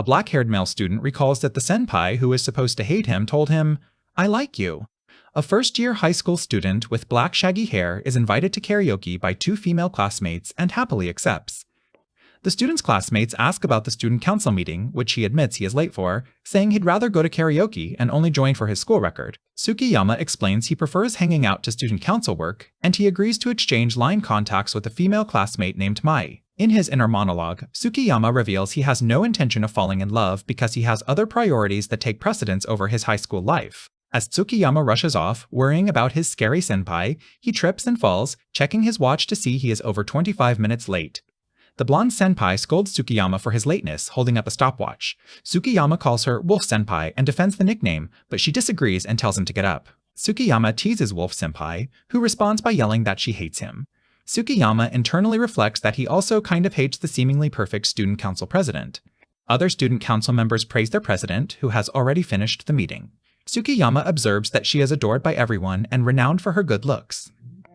A black-haired male student recalls that the senpai who is supposed to hate him told him, "I like you." A first-year high school student with black shaggy hair is invited to karaoke by 2 female classmates and happily accepts. The student's classmates ask about the student council meeting, which he admits he is late for, saying he'd rather go to karaoke and only join for his school record. Tsukiyama explains he prefers hanging out to student council work, and he agrees to exchange line contacts with a female classmate named Mai. In his inner monologue, Tsukiyama reveals he has no intention of falling in love because he has other priorities that take precedence over his high school life. As Tsukiyama rushes off, worrying about his scary senpai, he trips and falls, checking his watch to see he is over 25 minutes late. The blonde senpai scolds Tsukiyama for his lateness, holding up a stopwatch. Tsukiyama calls her Wolf Senpai and defends the nickname, but she disagrees and tells him to get up. Tsukiyama teases Wolf Senpai, who responds by yelling that she hates him. Tsukiyama internally reflects that he also kind of hates the seemingly perfect student council president. Other student council members praise their president, who has already finished the meeting. Tsukiyama observes that she is adored by everyone and renowned for her good looks.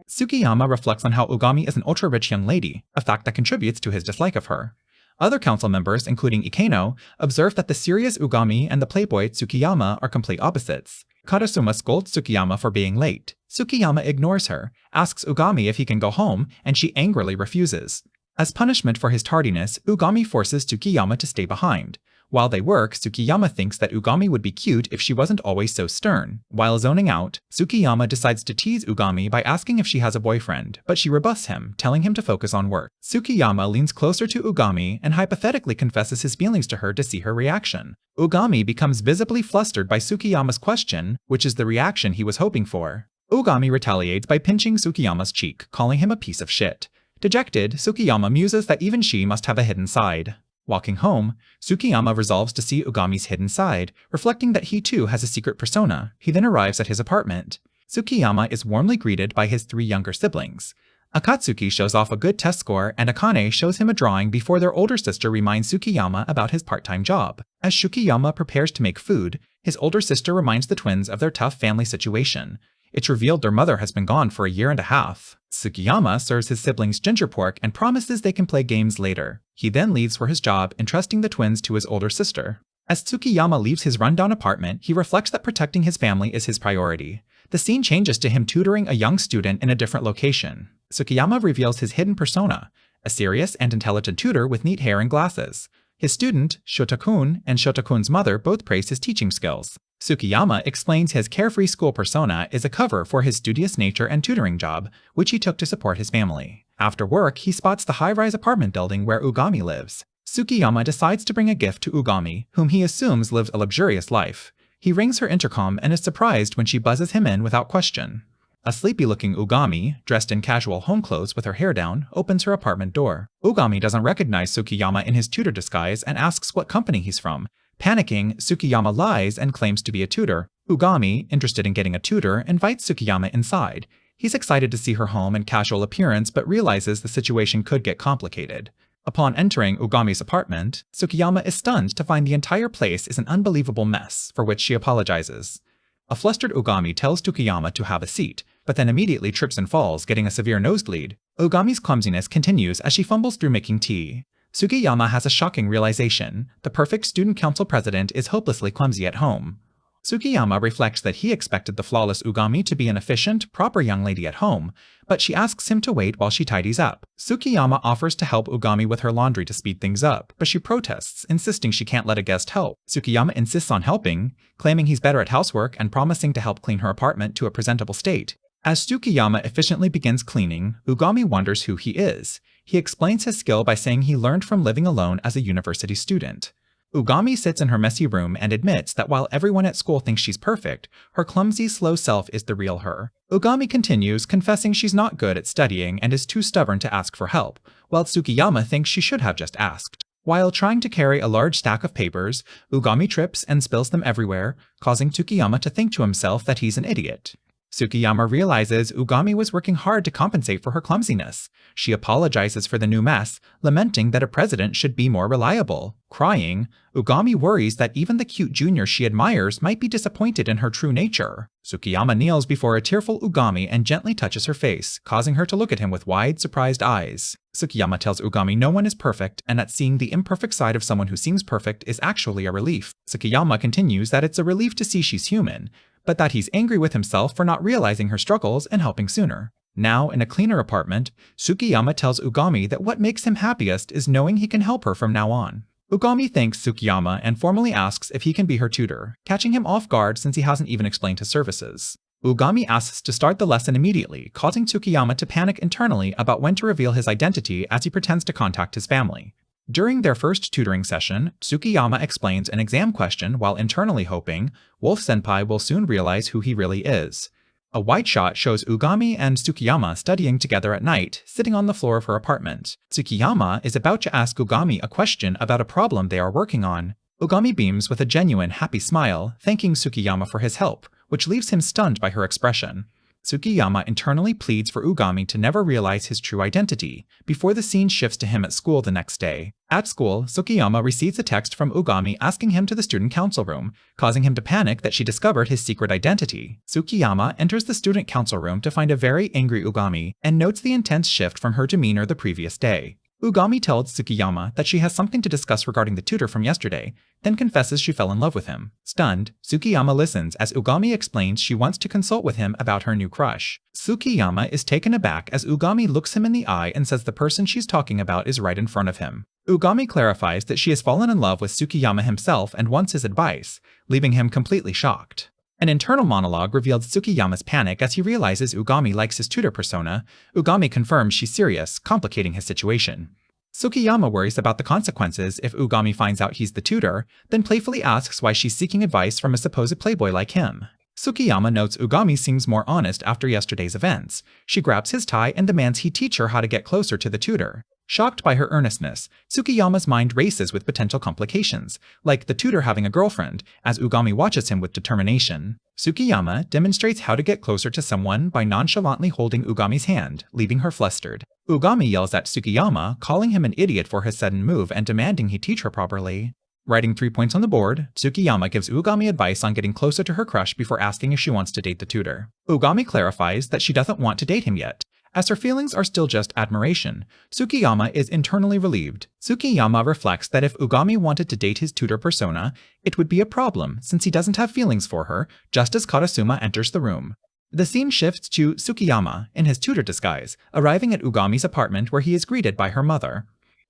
Tsukiyama reflects on how Ugami is an ultra-rich young lady, a fact that contributes to his dislike of her. Other council members, including Ikeno, observe that the serious Ugami and the playboy Tsukiyama are complete opposites. Karasuma scolds Tsukiyama for being late. Tsukiyama ignores her, asks Ugami if he can go home, and she angrily refuses. As punishment for his tardiness, Ugami forces Tsukiyama to stay behind. While they work, Tsukiyama thinks that Ugami would be cute if she wasn't always so stern. While zoning out, Tsukiyama decides to tease Ugami by asking if she has a boyfriend, but she rebuffs him, telling him to focus on work. Tsukiyama leans closer to Ugami and hypothetically confesses his feelings to her to see her reaction. Ugami becomes visibly flustered by Tsukiyama's question, which is the reaction he was hoping for. Ugami retaliates by pinching Tsukiyama's cheek, calling him a piece of shit. Dejected, Tsukiyama muses that even she must have a hidden side. Walking home, Tsukiyama resolves to see Ugami's hidden side, reflecting that he too has a secret persona. He then arrives at his apartment. Tsukiyama is warmly greeted by his 3 younger siblings. Akatsuki shows off a good test score, and Akane shows him a drawing before their older sister reminds Tsukiyama about his part-time job. As Tsukiyama prepares to make food, his older sister reminds the twins of their tough family situation. It's revealed their mother has been gone for a year and a half. Tsukiyama serves his siblings ginger pork and promises they can play games later. He then leaves for his job, entrusting the twins to his older sister. As Tsukiyama leaves his rundown apartment, he reflects that protecting his family is his priority. The scene changes to him tutoring a young student in a different location. Tsukiyama reveals his hidden persona, a serious and intelligent tutor with neat hair and glasses. His student, Shota-kun, and Shota-kun's mother both praise his teaching skills. Tsukiyama explains his carefree school persona is a cover for his studious nature and tutoring job, which he took to support his family. After work, he spots the high-rise apartment building where Ugami lives. Tsukiyama decides to bring a gift to Ugami, whom he assumes lives a luxurious life. He rings her intercom and is surprised when she buzzes him in without question. A sleepy-looking Ugami, dressed in casual home clothes with her hair down, opens her apartment door. Ugami doesn't recognize Tsukiyama in his tutor disguise and asks what company he's from. Panicking, Tsukiyama lies and claims to be a tutor. Ugami, interested in getting a tutor, invites Tsukiyama inside. He's excited to see her home and casual appearance, but realizes the situation could get complicated. Upon entering Ugami's apartment, Tsukiyama is stunned to find the entire place is an unbelievable mess, for which she apologizes. A flustered Ugami tells Tsukiyama to have a seat, but then immediately trips and falls, getting a severe nosebleed. Ugami's clumsiness continues as she fumbles through making tea. Tsukiyama has a shocking realization: the perfect student council president is hopelessly clumsy at home. Tsukiyama reflects that he expected the flawless Ugami to be an efficient, proper young lady at home, but she asks him to wait while she tidies up. Tsukiyama offers to help Ugami with her laundry to speed things up, but she protests, insisting she can't let a guest help. Tsukiyama insists on helping, claiming he's better at housework and promising to help clean her apartment to a presentable state. As Tsukiyama efficiently begins cleaning, Ugami wonders who he is. He explains his skill by saying he learned from living alone as a university student. Ugami sits in her messy room and admits that while everyone at school thinks she's perfect, her clumsy, slow self is the real her. Ugami continues, confessing she's not good at studying and is too stubborn to ask for help, while Tsukiyama thinks she should have just asked. While trying to carry a large stack of papers, Ugami trips and spills them everywhere, causing Tsukiyama to think to himself that he's an idiot. Tsukiyama realizes Ugami was working hard to compensate for her clumsiness. She apologizes for the new mess, lamenting that a president should be more reliable. Crying, Ugami worries that even the cute junior she admires might be disappointed in her true nature. Tsukiyama kneels before a tearful Ugami and gently touches her face, causing her to look at him with wide, surprised eyes. Tsukiyama tells Ugami no one is perfect and that seeing the imperfect side of someone who seems perfect is actually a relief. Tsukiyama continues that it's a relief to see she's human, but that he's angry with himself for not realizing her struggles and helping sooner. Now, in a cleaner apartment, Tsukiyama tells Ugami that what makes him happiest is knowing he can help her from now on. Ugami thanks Tsukiyama and formally asks if he can be her tutor, catching him off guard since he hasn't even explained his services. Ugami asks to start the lesson immediately, causing Tsukiyama to panic internally about when to reveal his identity as he pretends to contact his family. During their first tutoring session, Tsukiyama explains an exam question while internally hoping Wolf-senpai will soon realize who he really is. A wide shot shows Ugami and Tsukiyama studying together at night, sitting on the floor of her apartment. Tsukiyama is about to ask Ugami a question about a problem they are working on. Ugami beams with a genuine, happy smile, thanking Tsukiyama for his help, which leaves him stunned by her expression. Tsukiyama internally pleads for Ugami to never realize his true identity, before the scene shifts to him at school the next day. At school, Tsukiyama receives a text from Ugami asking him to the student council room, causing him to panic that she discovered his secret identity. Tsukiyama enters the student council room to find a very angry Ugami, and notes the intense shift from her demeanor the previous day. Ugami tells Tsukiyama that she has something to discuss regarding the tutor from yesterday, then confesses she fell in love with him. Stunned, Tsukiyama listens as Ugami explains she wants to consult with him about her new crush. Tsukiyama is taken aback as Ugami looks him in the eye and says the person she's talking about is right in front of him. Ugami clarifies that she has fallen in love with Tsukiyama himself and wants his advice, leaving him completely shocked. An internal monologue revealed Tsukiyama's panic as he realizes Ugami likes his tutor persona. Ugami confirms she's serious, complicating his situation. Tsukiyama worries about the consequences if Ugami finds out he's the tutor, then playfully asks why she's seeking advice from a supposed playboy like him. Tsukiyama notes Ugami seems more honest after yesterday's events. She grabs his tie and demands he teach her how to get closer to the tutor. Shocked by her earnestness, Tsukiyama's mind races with potential complications, like the tutor having a girlfriend, as Ugami watches him with determination. Tsukiyama demonstrates how to get closer to someone by nonchalantly holding Ugami's hand, leaving her flustered. Ugami yells at Tsukiyama, calling him an idiot for his sudden move and demanding he teach her properly. Writing 3 points on the board, Tsukiyama gives Ugami advice on getting closer to her crush before asking if she wants to date the tutor. Ugami clarifies that she doesn't want to date him yet, as her feelings are still just admiration. Tsukiyama is internally relieved. Tsukiyama reflects that if Ugami wanted to date his tutor persona, it would be a problem since he doesn't have feelings for her, just as Karasuma enters the room. The scene shifts to Tsukiyama, in his tutor disguise, arriving at Ugami's apartment where he is greeted by her mother.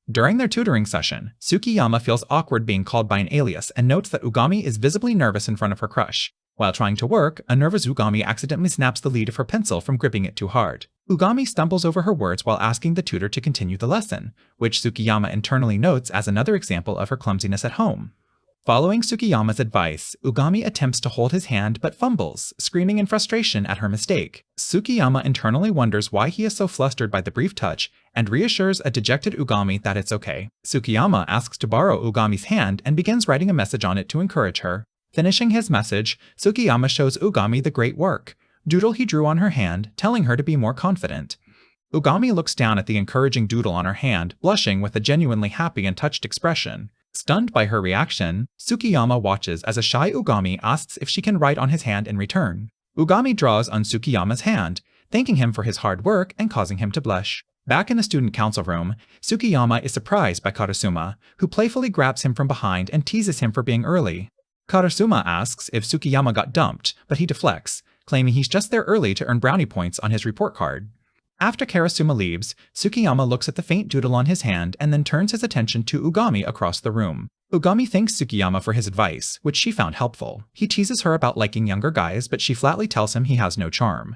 During their tutoring session, Tsukiyama feels awkward being called by an alias and notes that Ugami is visibly nervous in front of her crush. While trying to work, a nervous Ugami accidentally snaps the lead of her pencil from gripping it too hard. Ugami stumbles over her words while asking the tutor to continue the lesson, which Tsukiyama internally notes as another example of her clumsiness at home. Following Tsukiyama's advice, Ugami attempts to hold his hand but fumbles, screaming in frustration at her mistake. Tsukiyama internally wonders why he is so flustered by the brief touch and reassures a dejected Ugami that it's okay. Tsukiyama asks to borrow Ugami's hand and begins writing a message on it to encourage her. Finishing his message, Tsukiyama shows Ugami the great work doodle he drew on her hand, telling her to be more confident. Ugami looks down at the encouraging doodle on her hand, blushing with a genuinely happy and touched expression. Stunned by her reaction, Tsukiyama watches as a shy Ugami asks if she can write on his hand in return. Ugami draws on Tsukiyama's hand, thanking him for his hard work and causing him to blush. Back in the student council room, Tsukiyama is surprised by Karasuma, who playfully grabs him from behind and teases him for being early. Karasuma asks if Tsukiyama got dumped, but he deflects, claiming he's just there early to earn brownie points on his report card. After Karasuma leaves, Tsukiyama looks at the faint doodle on his hand and then turns his attention to Ugami across the room. Ugami thanks Tsukiyama for his advice, which she found helpful. He teases her about liking younger guys, but she flatly tells him he has no charm.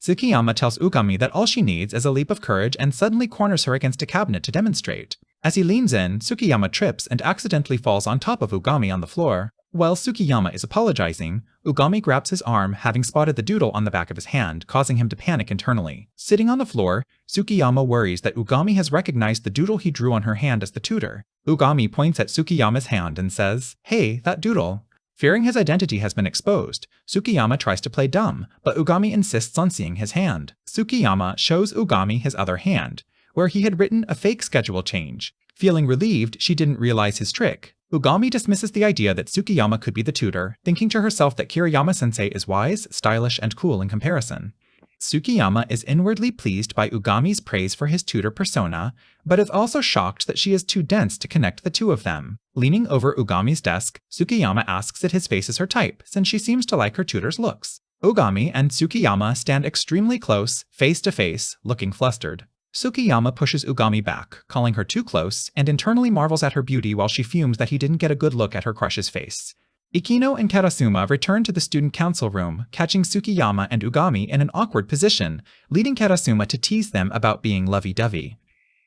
Tsukiyama tells Ugami that all she needs is a leap of courage and suddenly corners her against a cabinet to demonstrate. As he leans in, Tsukiyama trips and accidentally falls on top of Ugami on the floor. While Tsukiyama is apologizing, Ugami grabs his arm, having spotted the doodle on the back of his hand, causing him to panic internally. Sitting on the floor, Tsukiyama worries that Ugami has recognized the doodle he drew on her hand as the tutor. Ugami points at Tsukiyama's hand and says, "Hey, that doodle." Fearing his identity has been exposed, Tsukiyama tries to play dumb, but Ugami insists on seeing his hand. Tsukiyama shows Ugami his other hand, where he had written a fake schedule change. Feeling relieved she didn't realize his trick, Ugami dismisses the idea that Tsukiyama could be the tutor, thinking to herself that Kiriyama-sensei is wise, stylish, and cool in comparison. Tsukiyama is inwardly pleased by Ugami's praise for his tutor persona, but is also shocked that she is too dense to connect the two of them. Leaning over Ugami's desk, Tsukiyama asks if his face is her type, since she seems to like her tutor's looks. Ugami and Tsukiyama stand extremely close, face to face, looking flustered. Tsukiyama pushes Ugami back, calling her too close, and internally marvels at her beauty while she fumes that he didn't get a good look at her crush's face. Ikino and Karasuma return to the student council room, catching Tsukiyama and Ugami in an awkward position, leading Karasuma to tease them about being lovey-dovey.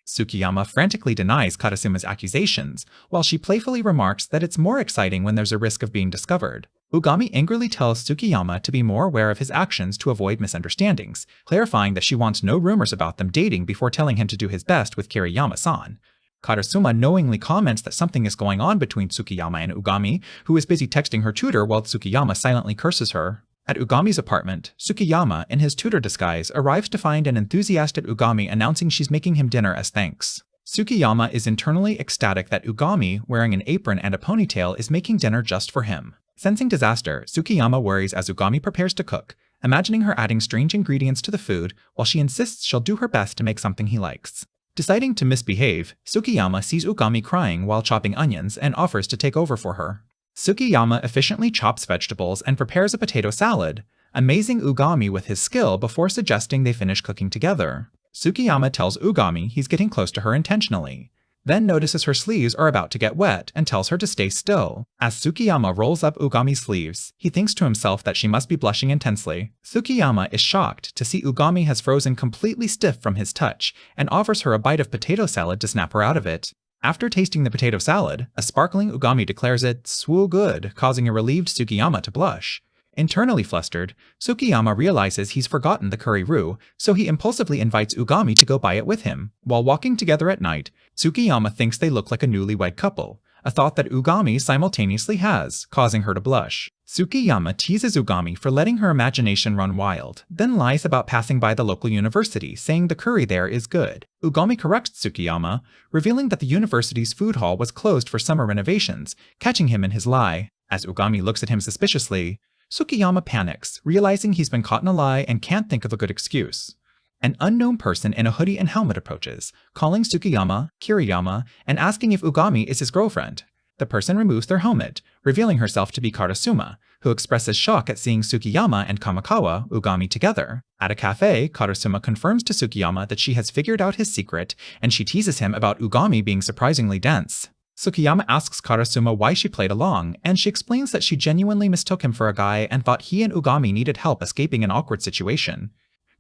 Tsukiyama frantically denies Karasuma's accusations, while she playfully remarks that it's more exciting when there's a risk of being discovered. Ugami angrily tells Tsukiyama to be more aware of his actions to avoid misunderstandings, clarifying that she wants no rumors about them dating before telling him to do his best with Kiriyama-san. Karasuma knowingly comments that something is going on between Tsukiyama and Ugami, who is busy texting her tutor while Tsukiyama silently curses her. At Ugami's apartment, Tsukiyama, in his tutor disguise, arrives to find an enthusiastic Ugami announcing she's making him dinner as thanks. Tsukiyama is internally ecstatic that Ugami, wearing an apron and a ponytail, is making dinner just for him. Sensing disaster, Tsukiyama worries as Ugami prepares to cook, imagining her adding strange ingredients to the food, while she insists she'll do her best to make something he likes. Deciding to misbehave, Tsukiyama sees Ugami crying while chopping onions and offers to take over for her. Tsukiyama efficiently chops vegetables and prepares a potato salad, amazing Ugami with his skill before suggesting they finish cooking together. Tsukiyama tells Ugami he's getting close to her intentionally, then notices her sleeves are about to get wet and tells her to stay still. As Tsukiyama rolls up Ugami's sleeves, he thinks to himself that she must be blushing intensely. Tsukiyama is shocked to see Ugami has frozen completely stiff from his touch and offers her a bite of potato salad to snap her out of it. After tasting the potato salad, a sparkling Ugami declares it "swoo good," causing a relieved Tsukiyama to blush. Internally flustered, Tsukiyama realizes he's forgotten the curry roux, so he impulsively invites Ugami to go buy it with him. While walking together at night, Tsukiyama thinks they look like a newlywed couple, a thought that Ugami simultaneously has, causing her to blush. Tsukiyama teases Ugami for letting her imagination run wild, then lies about passing by the local university, saying the curry there is good. Ugami corrects Tsukiyama, revealing that the university's food hall was closed for summer renovations, catching him in his lie. As Ugami looks at him suspiciously, Tsukiyama panics, realizing he's been caught in a lie and can't think of a good excuse. An unknown person in a hoodie and helmet approaches, calling Tsukiyama, Kiriyama, and asking if Ugami is his girlfriend. The person removes their helmet, revealing herself to be Karasuma, who expresses shock at seeing Tsukiyama and Kamikawa, Ugami, together. At a cafe, Karasuma confirms to Tsukiyama that she has figured out his secret, and she teases him about Ugami being surprisingly dense. Tsukiyama asks Karasuma why she played along, and she explains that she genuinely mistook him for a guy and thought he and Ugami needed help escaping an awkward situation.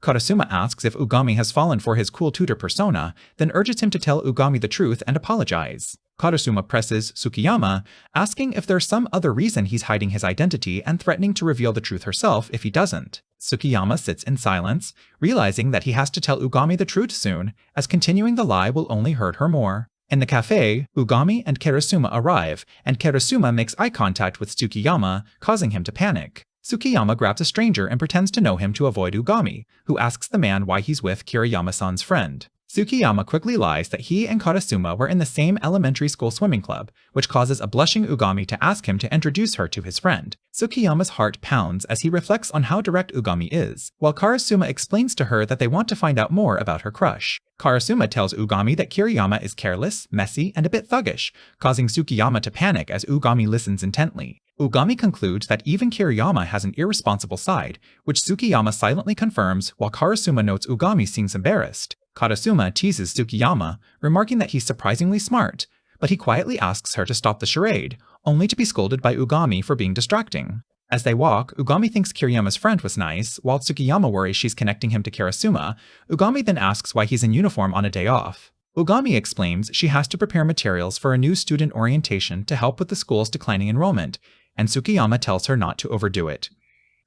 Karasuma asks if Ugami has fallen for his cool tutor persona, then urges him to tell Ugami the truth and apologize. Karasuma presses Tsukiyama, asking if there's some other reason he's hiding his identity and threatening to reveal the truth herself if he doesn't. Tsukiyama sits in silence, realizing that he has to tell Ugami the truth soon, as continuing the lie will only hurt her more. In the cafe, Ugami and Karasuma arrive, and Karasuma makes eye contact with Tsukiyama, causing him to panic. Tsukiyama grabs a stranger and pretends to know him to avoid Ugami, who asks the man why he's with Kiriyama-san's friend. Tsukiyama quickly lies that he and Karasuma were in the same elementary school swimming club, which causes a blushing Ugami to ask him to introduce her to his friend. Tsukiyama's heart pounds as he reflects on how direct Ugami is, while Karasuma explains to her that they want to find out more about her crush. Karasuma tells Ugami that Kiriyama is careless, messy, and a bit thuggish, causing Tsukiyama to panic as Ugami listens intently. Ugami concludes that even Kiriyama has an irresponsible side, which Tsukiyama silently confirms while Karasuma notes Ugami seems embarrassed. Karasuma teases Tsukiyama, remarking that he's surprisingly smart, but he quietly asks her to stop the charade, only to be scolded by Ugami for being distracting. As they walk, Ugami thinks Kiriyama's friend was nice, while Tsukiyama worries she's connecting him to Karasuma. Ugami then asks why he's in uniform on a day off. Ugami explains she has to prepare materials for a new student orientation to help with the school's declining enrollment, and Tsukiyama tells her not to overdo it.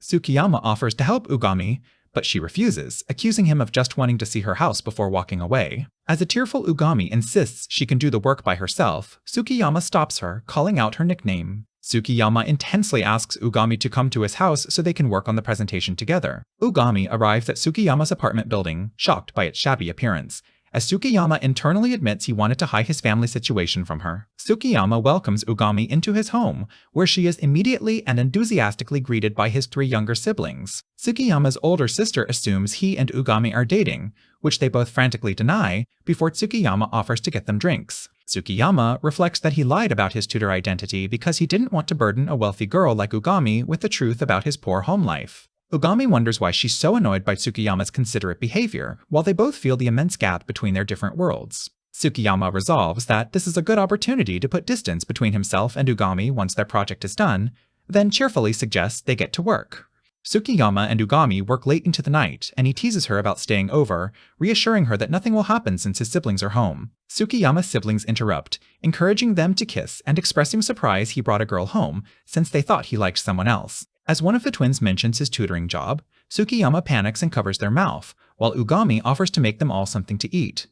Tsukiyama offers to help Ugami, but she refuses, accusing him of just wanting to see her house before walking away. As a tearful Ugami insists she can do the work by herself, Tsukiyama stops her, calling out her nickname. Tsukiyama intensely asks Ugami to come to his house so they can work on the presentation together. Ugami arrives at Tsukiyama's apartment building, shocked by its shabby appearance, as Tsukiyama internally admits he wanted to hide his family situation from her. Tsukiyama welcomes Ugami into his home, where she is immediately and enthusiastically greeted by his 3 younger siblings. Tsukiyama's older sister assumes he and Ugami are dating, which they both frantically deny, before Tsukiyama offers to get them drinks. Tsukiyama reflects that he lied about his tutor identity because he didn't want to burden a wealthy girl like Ugami with the truth about his poor home life. Ugami wonders why she's so annoyed by Tsukiyama's considerate behavior, while they both feel the immense gap between their different worlds. Tsukiyama resolves that this is a good opportunity to put distance between himself and Ugami once their project is done, then cheerfully suggests they get to work. Tsukiyama and Ugami work late into the night, and he teases her about staying over, reassuring her that nothing will happen since his siblings are home. Tsukiyama's siblings interrupt, encouraging them to kiss and expressing surprise he brought a girl home, since they thought he liked someone else. As one of the twins mentions his tutoring job, Tsukiyama panics and covers their mouth, while Ugami offers to make them all something to eat.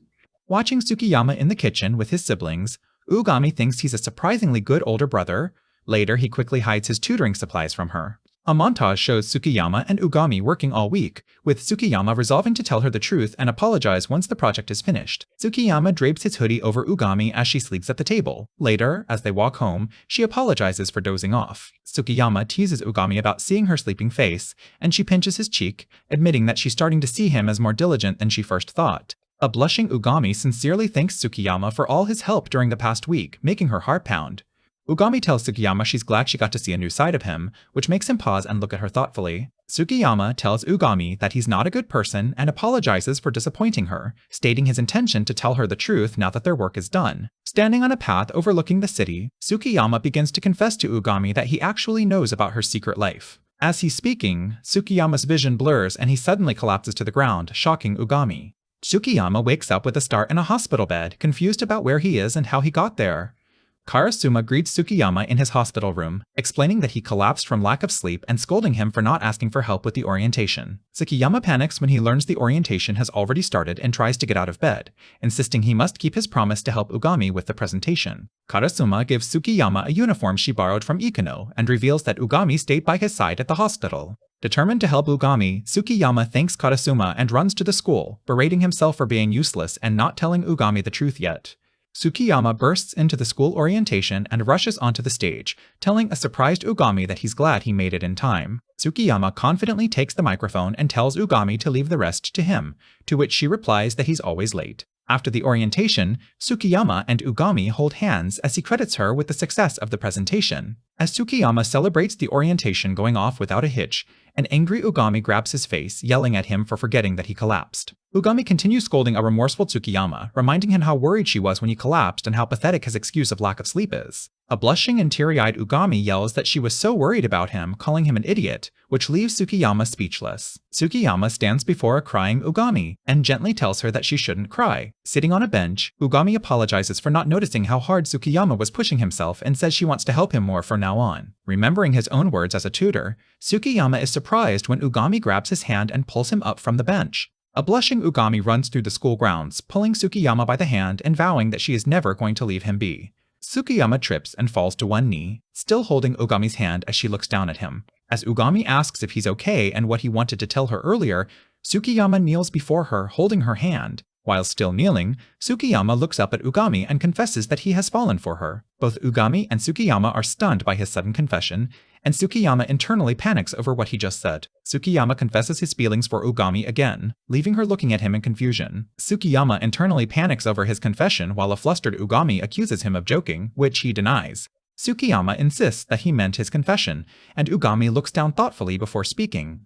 Watching Tsukiyama in the kitchen with his siblings, Ugami thinks he's a surprisingly good older brother. Later, he quickly hides his tutoring supplies from her. A montage shows Tsukiyama and Ugami working all week, with Tsukiyama resolving to tell her the truth and apologize once the project is finished. Tsukiyama drapes his hoodie over Ugami as she sleeps at the table. Later, as they walk home, she apologizes for dozing off. Tsukiyama teases Ugami about seeing her sleeping face, and she pinches his cheek, admitting that she's starting to see him as more diligent than she first thought. A blushing Ugami sincerely thanks Tsukiyama for all his help during the past week, making her heart pound. Ugami tells Tsukiyama she's glad she got to see a new side of him, which makes him pause and look at her thoughtfully. Tsukiyama tells Ugami that he's not a good person and apologizes for disappointing her, stating his intention to tell her the truth now that their work is done. Standing on a path overlooking the city, Tsukiyama begins to confess to Ugami that he actually knows about her secret life. As he's speaking, Tsukiyama's vision blurs and he suddenly collapses to the ground, shocking Ugami. Tsukiyama wakes up with a start in a hospital bed, confused about where he is and how he got there. Karasuma greets Tsukiyama in his hospital room, explaining that he collapsed from lack of sleep and scolding him for not asking for help with the orientation. Tsukiyama panics when he learns the orientation has already started and tries to get out of bed, insisting he must keep his promise to help Ugami with the presentation. Karasuma gives Tsukiyama a uniform she borrowed from Ikono and reveals that Ugami stayed by his side at the hospital. Determined to help Ugami, Tsukiyama thanks Karasuma and runs to the school, berating himself for being useless and not telling Ugami the truth yet. Tsukiyama bursts into the school orientation and rushes onto the stage, telling a surprised Ugami that he's glad he made it in time. Tsukiyama confidently takes the microphone and tells Ugami to leave the rest to him, to which she replies that he's always late. After the orientation, Tsukiyama and Ugami hold hands as he credits her with the success of the presentation. As Tsukiyama celebrates the orientation going off without a hitch, an angry Ugami grabs his face, yelling at him for forgetting that he collapsed. Ugami continues scolding a remorseful Tsukiyama, reminding him how worried she was when he collapsed and how pathetic his excuse of lack of sleep is. A blushing and teary-eyed Ugami yells that she was so worried about him, calling him an idiot, which leaves Tsukiyama speechless. Tsukiyama stands before a crying Ugami and gently tells her that she shouldn't cry. Sitting on a bench, Ugami apologizes for not noticing how hard Tsukiyama was pushing himself and says she wants to help him more from now on. Remembering his own words as a tutor, Tsukiyama is surprised when Ugami grabs his hand and pulls him up from the bench. A blushing Ugami runs through the school grounds, pulling Tsukiyama by the hand and vowing that she is never going to leave him be. Tsukiyama trips and falls to one knee, still holding Ugami's hand as she looks down at him. As Ugami asks if he's okay and what he wanted to tell her earlier, Tsukiyama kneels before her, holding her hand. While still kneeling, Tsukiyama looks up at Ugami and confesses that he has fallen for her. Both Ugami and Tsukiyama are stunned by his sudden confession, and Tsukiyama internally panics over what he just said. Tsukiyama confesses his feelings for Ugami again, leaving her looking at him in confusion. Tsukiyama internally panics over his confession while a flustered Ugami accuses him of joking, which he denies. Tsukiyama insists that he meant his confession, and Ugami looks down thoughtfully before speaking.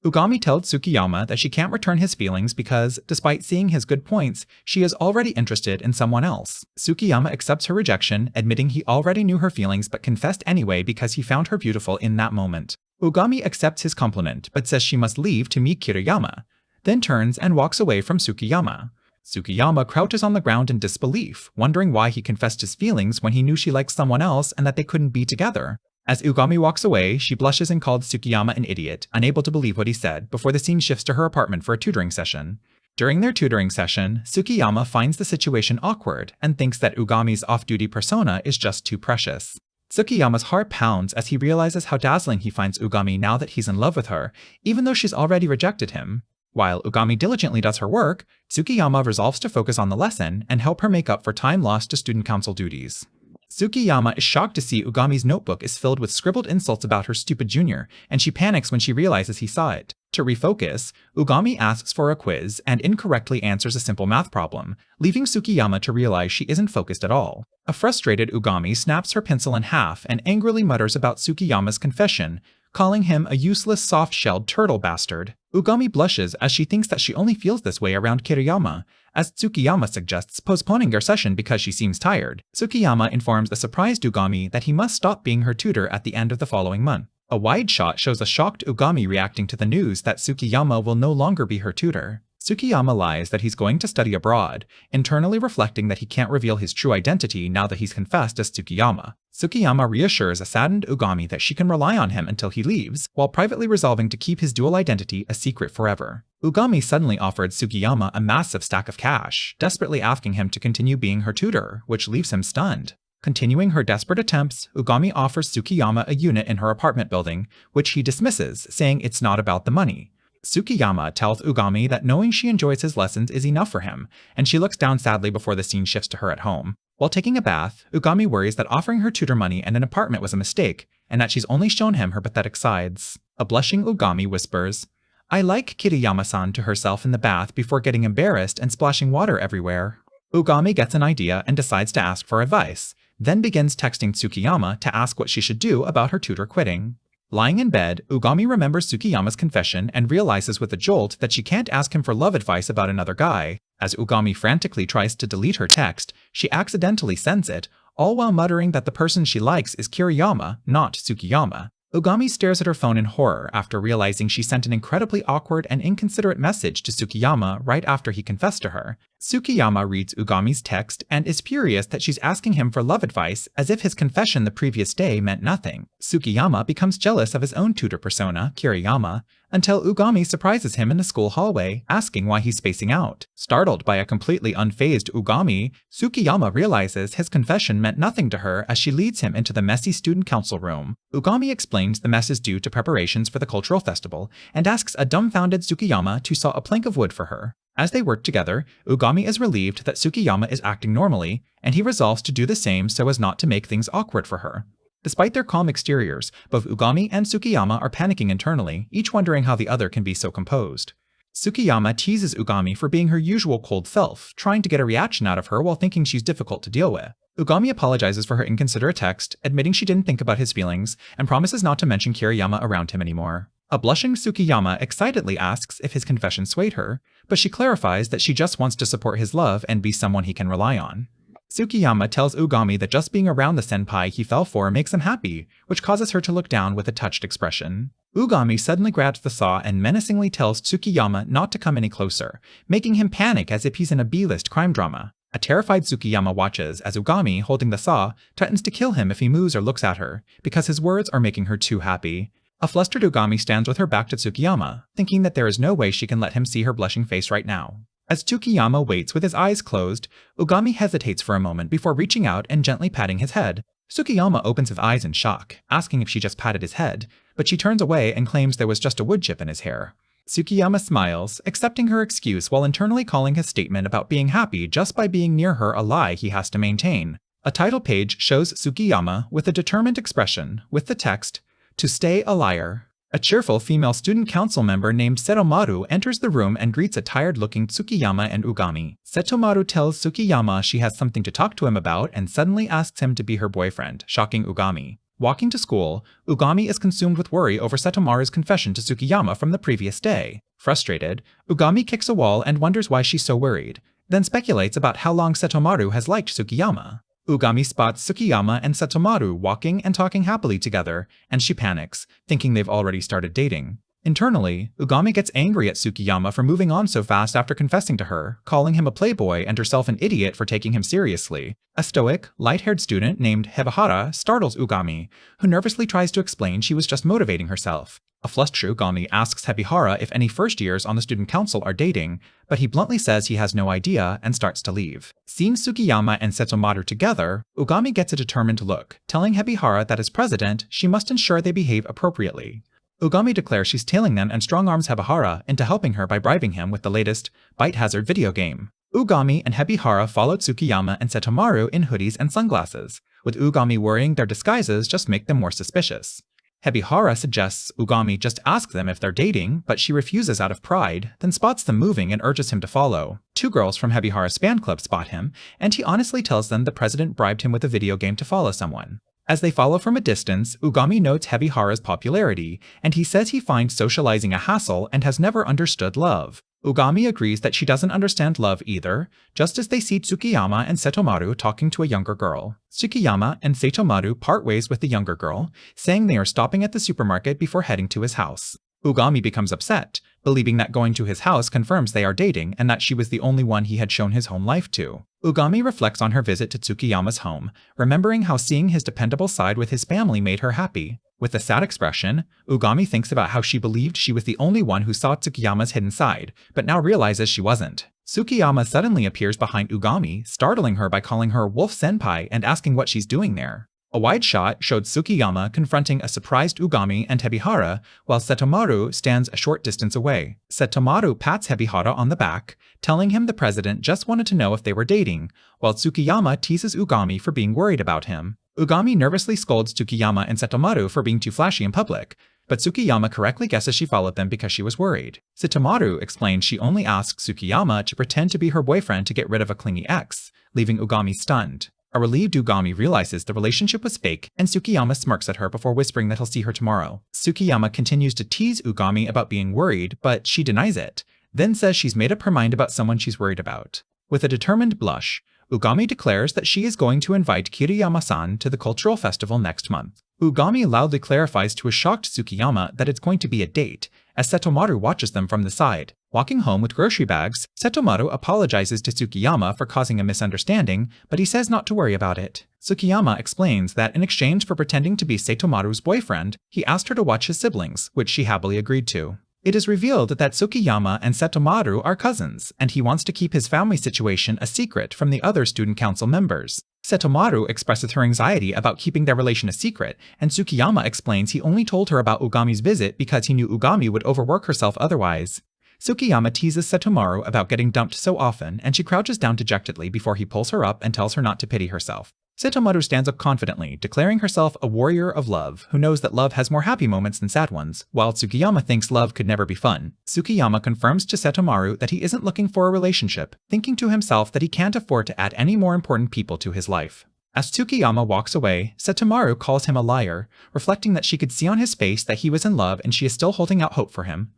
Ugami tells Tsukiyama that she can't return his feelings because, despite seeing his good points, she is already interested in someone else. Tsukiyama accepts her rejection, admitting he already knew her feelings but confessed anyway because he found her beautiful in that moment. Ugami accepts his compliment but says she must leave to meet Kiriyama, then turns and walks away from Tsukiyama. Tsukiyama crouches on the ground in disbelief, wondering why he confessed his feelings when he knew she liked someone else and that they couldn't be together. As Ugami walks away, she blushes and calls Tsukiyama an idiot, unable to believe what he said, before the scene shifts to her apartment for a tutoring session. During their tutoring session, Tsukiyama finds the situation awkward and thinks that Ugami's off-duty persona is just too precious. Tsukiyama's heart pounds as he realizes how dazzling he finds Ugami now that he's in love with her, even though she's already rejected him. While Ugami diligently does her work, Tsukiyama resolves to focus on the lesson and help her make up for time lost to student council duties. Tsukiyama is shocked to see Ugami's notebook is filled with scribbled insults about her stupid junior, and she panics when she realizes he saw it. To refocus, Ugami asks for a quiz and incorrectly answers a simple math problem, leaving Tsukiyama to realize she isn't focused at all. A frustrated Ugami snaps her pencil in half and angrily mutters about Tsukiyama's confession, calling him a useless soft-shelled turtle bastard. Ugami blushes as she thinks that she only feels this way around Kiriyama, as Tsukiyama suggests postponing their session because she seems tired. Tsukiyama informs the surprised Ugami that he must stop being her tutor at the end of the following month. A wide shot shows a shocked Ugami reacting to the news that Tsukiyama will no longer be her tutor. Tsukiyama lies that he's going to study abroad, internally reflecting that he can't reveal his true identity now that he's confessed as Tsukiyama. Tsukiyama reassures a saddened Ugami that she can rely on him until he leaves, while privately resolving to keep his dual identity a secret forever. Ugami suddenly offered Tsukiyama a massive stack of cash, desperately asking him to continue being her tutor, which leaves him stunned. Continuing her desperate attempts, Ugami offers Tsukiyama a unit in her apartment building, which he dismisses, saying it's not about the money. Tsukiyama tells Ugami that knowing she enjoys his lessons is enough for him, and she looks down sadly before the scene shifts to her at home. While taking a bath, Ugami worries that offering her tutor money and an apartment was a mistake, and that she's only shown him her pathetic sides. A blushing Ugami whispers, "I like Kiriyama-san," to herself in the bath before getting embarrassed and splashing water everywhere. Ugami gets an idea and decides to ask for advice, then begins texting Tsukiyama to ask what she should do about her tutor quitting. Lying in bed, Ugami remembers Tsukiyama's confession and realizes with a jolt that she can't ask him for love advice about another guy. As Ugami frantically tries to delete her text, she accidentally sends it, all while muttering that the person she likes is Kiriyama, not Tsukiyama. Ugami stares at her phone in horror after realizing she sent an incredibly awkward and inconsiderate message to Tsukiyama right after he confessed to her. Tsukiyama reads Ugami's text and is furious that she's asking him for love advice as if his confession the previous day meant nothing. Tsukiyama becomes jealous of his own tutor persona, Kiriyama, until Ugami surprises him in the school hallway, asking why he's spacing out. Startled by a completely unfazed Ugami, Tsukiyama realizes his confession meant nothing to her as she leads him into the messy student council room. Ugami explains the mess is due to preparations for the cultural festival and asks a dumbfounded Tsukiyama to saw a plank of wood for her. As they work together, Ugami is relieved that Tsukiyama is acting normally, and he resolves to do the same so as not to make things awkward for her. Despite their calm exteriors, both Ugami and Tsukiyama are panicking internally, each wondering how the other can be so composed. Tsukiyama teases Ugami for being her usual cold self, trying to get a reaction out of her while thinking she's difficult to deal with. Ugami apologizes for her inconsiderate text, admitting she didn't think about his feelings, and promises not to mention Kiriyama around him anymore. A blushing Tsukiyama excitedly asks if his confession swayed her, but she clarifies that she just wants to support his love and be someone he can rely on. Tsukiyama tells Ugami that just being around the senpai he fell for makes him happy, which causes her to look down with a touched expression. Ugami suddenly grabs the saw and menacingly tells Tsukiyama not to come any closer, making him panic as if he's in a B-list crime drama. A terrified Tsukiyama watches as Ugami, holding the saw, threatens to kill him if he moves or looks at her, because his words are making her too happy. A flustered Ugami stands with her back to Tsukiyama, thinking that there is no way she can let him see her blushing face right now. As Tsukiyama waits with his eyes closed, Ugami hesitates for a moment before reaching out and gently patting his head. Tsukiyama opens his eyes in shock, asking if she just patted his head, but she turns away and claims there was just a wood chip in his hair. Tsukiyama smiles, accepting her excuse while internally calling his statement about being happy just by being near her a lie he has to maintain. A title page shows Tsukiyama with a determined expression, with the text, "To stay a liar." A cheerful female student council member named Setomaru enters the room and greets a tired-looking Tsukiyama and Ugami. Setomaru tells Tsukiyama she has something to talk to him about and suddenly asks him to be her boyfriend, shocking Ugami. Walking to school, Ugami is consumed with worry over Setomaru's confession to Tsukiyama from the previous day. Frustrated, Ugami kicks a wall and wonders why she's so worried, then speculates about how long Setomaru has liked Tsukiyama. Ugami spots Tsukiyama and Setomaru walking and talking happily together, and she panics, thinking they've already started dating. Internally, Ugami gets angry at Tsukiyama for moving on so fast after confessing to her, calling him a playboy and herself an idiot for taking him seriously. A stoic, light-haired student named Hebihara startles Ugami, who nervously tries to explain she was just motivating herself. A flustered Ugami asks Hebihara if any first years on the student council are dating, but he bluntly says he has no idea and starts to leave. Seeing Tsukiyama and Setomaru together, Ugami gets a determined look, telling Hebihara that as president, she must ensure they behave appropriately. Ugami declares she's tailing them and strong-arms Hebihara into helping her by bribing him with the latest Bite Hazard video game. Ugami and Hebihara followed Tsukiyama and Setomaru in hoodies and sunglasses, with Ugami worrying their disguises just make them more suspicious. Hebihara suggests Ugami just ask them if they're dating, but she refuses out of pride, then spots them moving and urges him to follow. Two girls from Hebihara's fan club spot him, and he honestly tells them the president bribed him with a video game to follow someone. As they follow from a distance, Ugami notes Hebihara's popularity, and he says he finds socializing a hassle and has never understood love. Ugami agrees that she doesn't understand love either, just as they see Tsukiyama and Setomaru talking to a younger girl. Tsukiyama and Setomaru part ways with the younger girl, saying they are stopping at the supermarket before heading to his house. Ugami becomes upset, believing that going to his house confirms they are dating and that she was the only one he had shown his home life to. Ugami reflects on her visit to Tsukiyama's home, remembering how seeing his dependable side with his family made her happy. With a sad expression, Ugami thinks about how she believed she was the only one who saw Tsukiyama's hidden side, but now realizes she wasn't. Tsukiyama suddenly appears behind Ugami, startling her by calling her Wolf Senpai and asking what she's doing there. A wide shot showed Tsukiyama confronting a surprised Ugami and Hebihara, while Setomaru stands a short distance away. Setomaru pats Hebihara on the back, telling him the president just wanted to know if they were dating, while Tsukiyama teases Ugami for being worried about him. Ugami nervously scolds Tsukiyama and Setomaru for being too flashy in public, but Tsukiyama correctly guesses she followed them because she was worried. Setomaru explains she only asks Tsukiyama to pretend to be her boyfriend to get rid of a clingy ex, leaving Ugami stunned. A relieved Ugami realizes the relationship was fake, and Tsukiyama smirks at her before whispering that he'll see her tomorrow. Tsukiyama continues to tease Ugami about being worried, but she denies it, then says she's made up her mind about someone she's worried about. With a determined blush, Ugami declares that she is going to invite Kiriyama-san to the cultural festival next month. Ugami loudly clarifies to a shocked Tsukiyama that it's going to be a date, as Setomaru watches them from the side. Walking home with grocery bags, Setomaru apologizes to Tsukiyama for causing a misunderstanding, but he says not to worry about it. Tsukiyama explains that in exchange for pretending to be Setomaru's boyfriend, he asked her to watch his siblings, which she happily agreed to. It is revealed that Tsukiyama and Setomaru are cousins, and he wants to keep his family situation a secret from the other student council members. Setomaru expresses her anxiety about keeping their relation a secret, and Tsukiyama explains he only told her about Ugami's visit because he knew Ugami would overwork herself otherwise. Tsukiyama teases Setomaru about getting dumped so often, and she crouches down dejectedly before he pulls her up and tells her not to pity herself. Setomaru stands up confidently, declaring herself a warrior of love, who knows that love has more happy moments than sad ones, while Tsukiyama thinks love could never be fun. Tsukiyama confirms to Setomaru that he isn't looking for a relationship, thinking to himself that he can't afford to add any more important people to his life. As Tsukiyama walks away, Setomaru calls him a liar, reflecting that she could see on his face that he was in love and she is still holding out hope for him.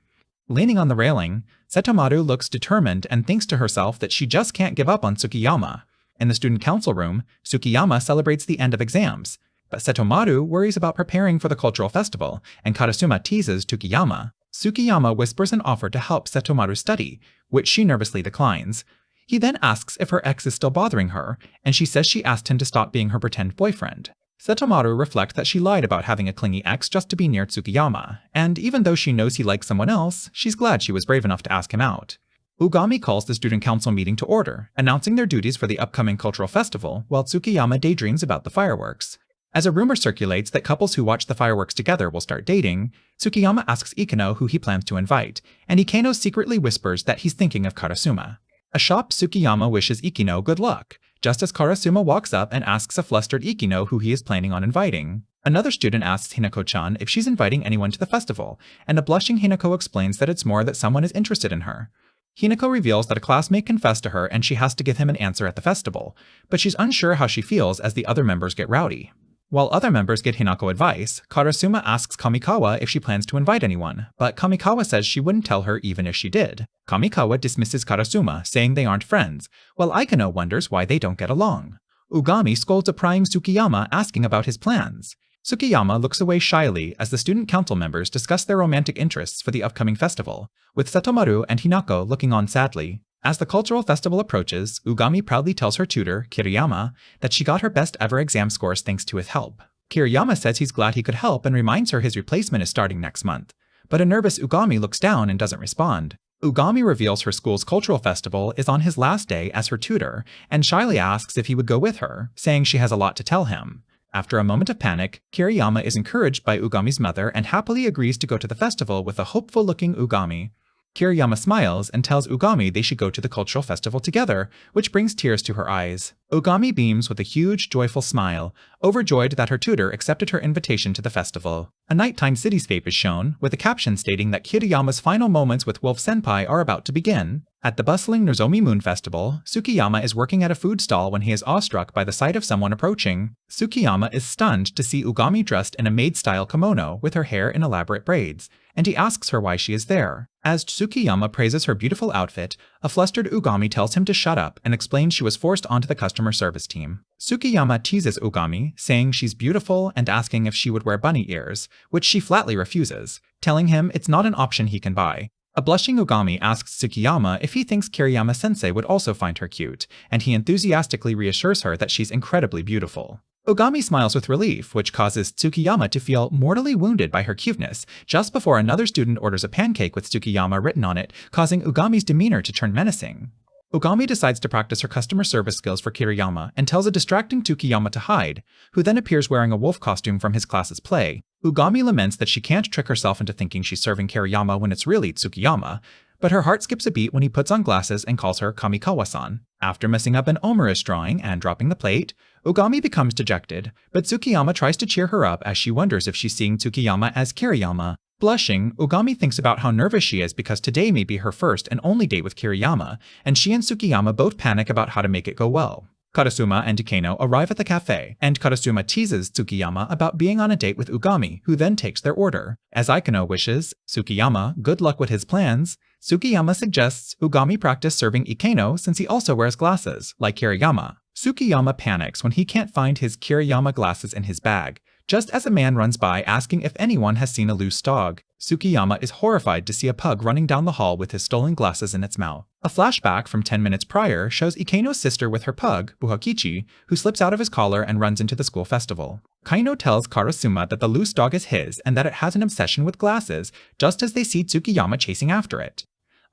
Leaning on the railing, Setomaru looks determined and thinks to herself that she just can't give up on Tsukiyama. In the student council room, Tsukiyama celebrates the end of exams, but Setomaru worries about preparing for the cultural festival, and Karasuma teases Tsukiyama. Tsukiyama whispers an offer to help Setomaru study, which she nervously declines. He then asks if her ex is still bothering her, and she says she asked him to stop being her pretend boyfriend. Setomaru reflects that she lied about having a clingy ex just to be near Tsukiyama, and even though she knows he likes someone else, she's glad she was brave enough to ask him out. Ugami calls the student council meeting to order, announcing their duties for the upcoming cultural festival, while Tsukiyama daydreams about the fireworks. As a rumor circulates that couples who watch the fireworks together will start dating, Tsukiyama asks Ikeno who he plans to invite, and Ikeno secretly whispers that he's thinking of Karasuma. A shocked Tsukiyama wishes Ikeno good luck, just as Karasuma walks up and asks a flustered Ikeno who he is planning on inviting. Another student asks Hinako-chan if she's inviting anyone to the festival, and a blushing Hinako explains that it's more that someone is interested in her. Hinako reveals that a classmate confessed to her and she has to give him an answer at the festival, but she's unsure how she feels as the other members get rowdy. While other members get Hinako advice, Karasuma asks Kamikawa if she plans to invite anyone, but Kamikawa says she wouldn't tell her even if she did. Kamikawa dismisses Karasuma, saying they aren't friends, while Aikano wonders why they don't get along. Ugami scolds a prying Tsukiyama asking about his plans. Tsukiyama looks away shyly as the student council members discuss their romantic interests for the upcoming festival, with Setomaru and Hinako looking on sadly. As the cultural festival approaches, Ugami proudly tells her tutor, Kiriyama, that she got her best ever exam scores thanks to his help. Kiriyama says he's glad he could help and reminds her his replacement is starting next month, but a nervous Ugami looks down and doesn't respond. Ugami reveals her school's cultural festival is on his last day as her tutor, and shyly asks if he would go with her, saying she has a lot to tell him. After a moment of panic, Kiriyama is encouraged by Ugami's mother and happily agrees to go to the festival with a hopeful-looking Ugami. Kiriyama smiles and tells Ugami they should go to the cultural festival together, which brings tears to her eyes. Ugami beams with a huge, joyful smile, overjoyed that her tutor accepted her invitation to the festival. A nighttime cityscape is shown, with a caption stating that Kiriyama's final moments with Wolf Senpai are about to begin. At the bustling Nozomi Moon Festival, Tsukiyama is working at a food stall when he is awestruck by the sight of someone approaching. Tsukiyama is stunned to see Ugami dressed in a maid-style kimono with her hair in elaborate braids, and he asks her why she is there. As Tsukiyama praises her beautiful outfit, a flustered Ugami tells him to shut up and explains she was forced onto the customer service team. Tsukiyama teases Ugami, saying she's beautiful and asking if she would wear bunny ears, which she flatly refuses, telling him it's not an option he can buy. A blushing Ugami asks Tsukiyama if he thinks Kiriyama-sensei would also find her cute, and he enthusiastically reassures her that she's incredibly beautiful. Ugami smiles with relief, which causes Tsukiyama to feel mortally wounded by her cuteness, just before another student orders a pancake with Tsukiyama written on it, causing Ugami's demeanor to turn menacing. Ugami decides to practice her customer service skills for Kiriyama and tells a distracting Tsukiyama to hide, who then appears wearing a wolf costume from his class's play. Ugami laments that she can't trick herself into thinking she's serving Kiriyama when it's really Tsukiyama, but her heart skips a beat when he puts on glasses and calls her Kamikawa-san. After messing up an omurice drawing and dropping the plate, Ugami becomes dejected, but Tsukiyama tries to cheer her up as she wonders if she's seeing Tsukiyama as Kiriyama. Blushing, Ugami thinks about how nervous she is because today may be her first and only date with Kiriyama, and she and Tsukiyama both panic about how to make it go well. Karasuma and Ikeno arrive at the cafe, and Karasuma teases Tsukiyama about being on a date with Ugami, who then takes their order. As Ikeno wishes Tsukiyama good luck with his plans, Tsukiyama suggests Ugami practice serving Ikeno since he also wears glasses, like Kiriyama. Tsukiyama panics when he can't find his Kiriyama glasses in his bag, just as a man runs by asking if anyone has seen a loose dog. Tsukiyama is horrified to see a pug running down the hall with his stolen glasses in its mouth. A flashback from 10 minutes prior shows Ikeno's sister with her pug, Buhakichi, who slips out of his collar and runs into the school festival. Kaino tells Karasuma that the loose dog is his and that it has an obsession with glasses, just as they see Tsukiyama chasing after it.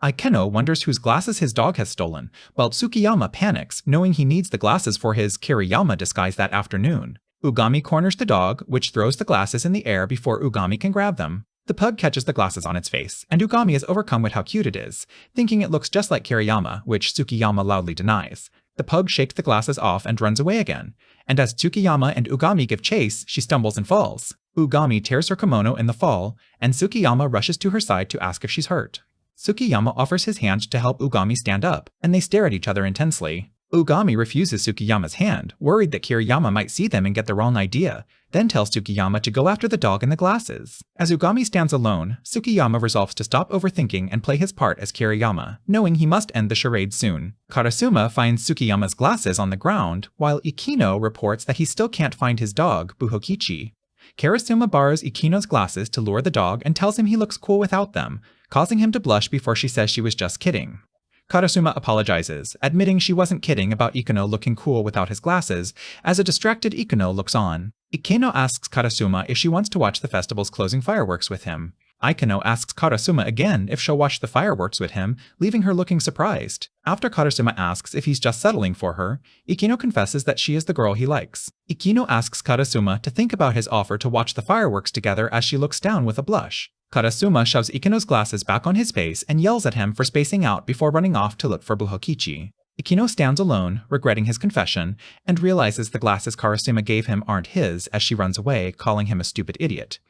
Ikeno wonders whose glasses his dog has stolen, while Tsukiyama panics, knowing he needs the glasses for his Kiriyama disguise that afternoon. Ugami corners the dog, which throws the glasses in the air before Ugami can grab them. The pug catches the glasses on its face, and Ugami is overcome with how cute it is, thinking it looks just like Kiriyama, which Tsukiyama loudly denies. The pug shakes the glasses off and runs away again, and as Tsukiyama and Ugami give chase, she stumbles and falls. Ugami tears her kimono in the fall, and Tsukiyama rushes to her side to ask if she's hurt. Tsukiyama offers his hand to help Ugami stand up, and they stare at each other intensely. Ugami refuses Tsukiyama's hand, worried that Kiriyama might see them and get the wrong idea, then tells Tsukiyama to go after the dog and the glasses. As Ugami stands alone, Tsukiyama resolves to stop overthinking and play his part as Kiriyama, knowing he must end the charade soon. Karasuma finds Tsukiyama's glasses on the ground, while Ikeno reports that he still can't find his dog, Buhokichi. Karasuma borrows Ikeno's glasses to lure the dog and tells him he looks cool without them, causing him to blush before she says she was just kidding. Karasuma apologizes, admitting she wasn't kidding about Ikeno looking cool without his glasses, as a distracted Ikeno looks on. Ikeno asks Karasuma if she wants to watch the festival's closing fireworks with him. Ikeno asks Karasuma again if she'll watch the fireworks with him, leaving her looking surprised. After Karasuma asks if he's just settling for her, Ikeno confesses that she is the girl he likes. Ikeno asks Karasuma to think about his offer to watch the fireworks together as she looks down with a blush. Karasuma shoves Ikeno's glasses back on his face and yells at him for spacing out before running off to look for Buhokichi. Ikeno stands alone, regretting his confession, and realizes the glasses Karasuma gave him aren't his as she runs away, calling him a stupid idiot.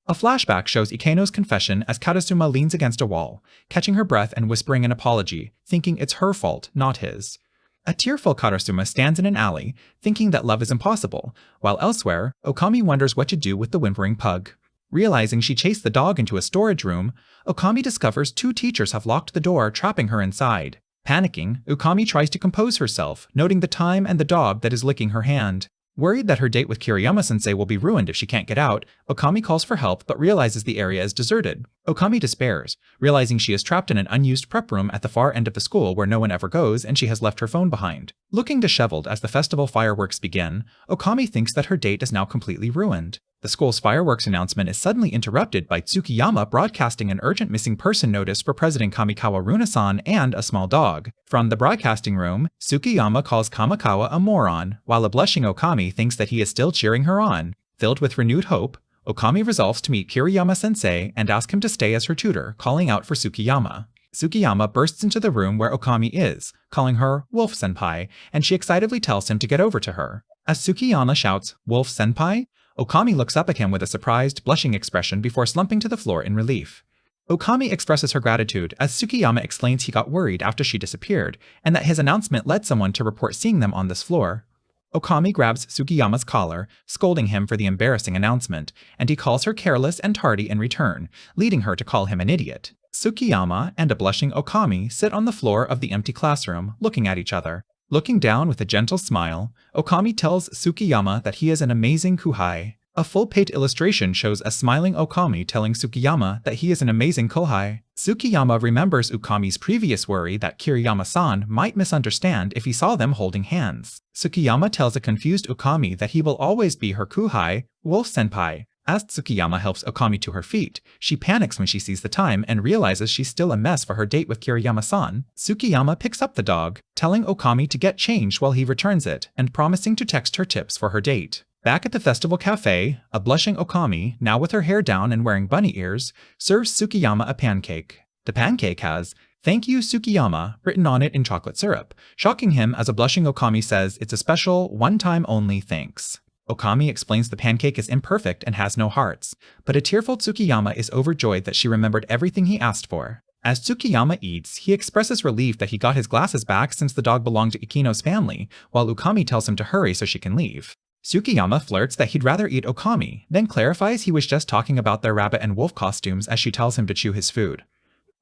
A flashback shows Ikeno's confession as Karasuma leans against a wall, catching her breath and whispering an apology, thinking it's her fault, not his. A tearful Karasuma stands in an alley, thinking that love is impossible, while elsewhere, Okami wonders what to do with the whimpering pug. Realizing she chased the dog into a storage room, Okami discovers 2 teachers have locked the door, trapping her inside. Panicking, Okami tries to compose herself, noting the time and the dog that is licking her hand. Worried that her date with Kiriyama-sensei will be ruined if she can't get out, Okami calls for help but realizes the area is deserted. Okami despairs, realizing she is trapped in an unused prep room at the far end of the school where no one ever goes and she has left her phone behind. Looking disheveled as the festival fireworks begin, Okami thinks that her date is now completely ruined. The school's fireworks announcement is suddenly interrupted by Tsukiyama broadcasting an urgent missing person notice for President Kamikawa Runasan and a small dog. From the broadcasting room, Tsukiyama calls Kamikawa a moron, while a blushing Okami thinks that he is still cheering her on. Filled with renewed hope, Okami resolves to meet Kiriyama-sensei and ask him to stay as her tutor, calling out for Tsukiyama. Tsukiyama bursts into the room where Okami is, calling her Wolf-senpai, and she excitedly tells him to get over to her. As Tsukiyama shouts, "Wolf-senpai?" Okami looks up at him with a surprised, blushing expression before slumping to the floor in relief. Okami expresses her gratitude as Tsukiyama explains he got worried after she disappeared, and that his announcement led someone to report seeing them on this floor. Okami grabs Tsukiyama's collar, scolding him for the embarrassing announcement, and he calls her careless and tardy in return, leading her to call him an idiot. Tsukiyama and a blushing Okami sit on the floor of the empty classroom, looking at each other. Looking down with a gentle smile, Okami tells Tsukiyama that he is an amazing kuhai. A full-page illustration shows a smiling Okami telling Tsukiyama that he is an amazing kuhai. Tsukiyama remembers Okami's previous worry that Kiriyama-san might misunderstand if he saw them holding hands. Tsukiyama tells a confused Okami that he will always be her kuhai, Wolf-senpai. As Tsukiyama helps Okami to her feet, she panics when she sees the time and realizes she's still a mess for her date with Kiriyama-san. Tsukiyama picks up the dog, telling Okami to get changed while he returns it, and promising to text her tips for her date. Back at the festival cafe, a blushing Okami, now with her hair down and wearing bunny ears, serves Tsukiyama a pancake. The pancake has, "Thank you, Tsukiyama," written on it in chocolate syrup, shocking him as a blushing Okami says it's a special, one-time only thanks. Okami explains the pancake is imperfect and has no hearts, but a tearful Tsukiyama is overjoyed that she remembered everything he asked for. As Tsukiyama eats, he expresses relief that he got his glasses back since the dog belonged to Ikino's family, while Okami tells him to hurry so she can leave. Tsukiyama flirts that he'd rather eat Okami, then clarifies he was just talking about their rabbit and wolf costumes as she tells him to chew his food.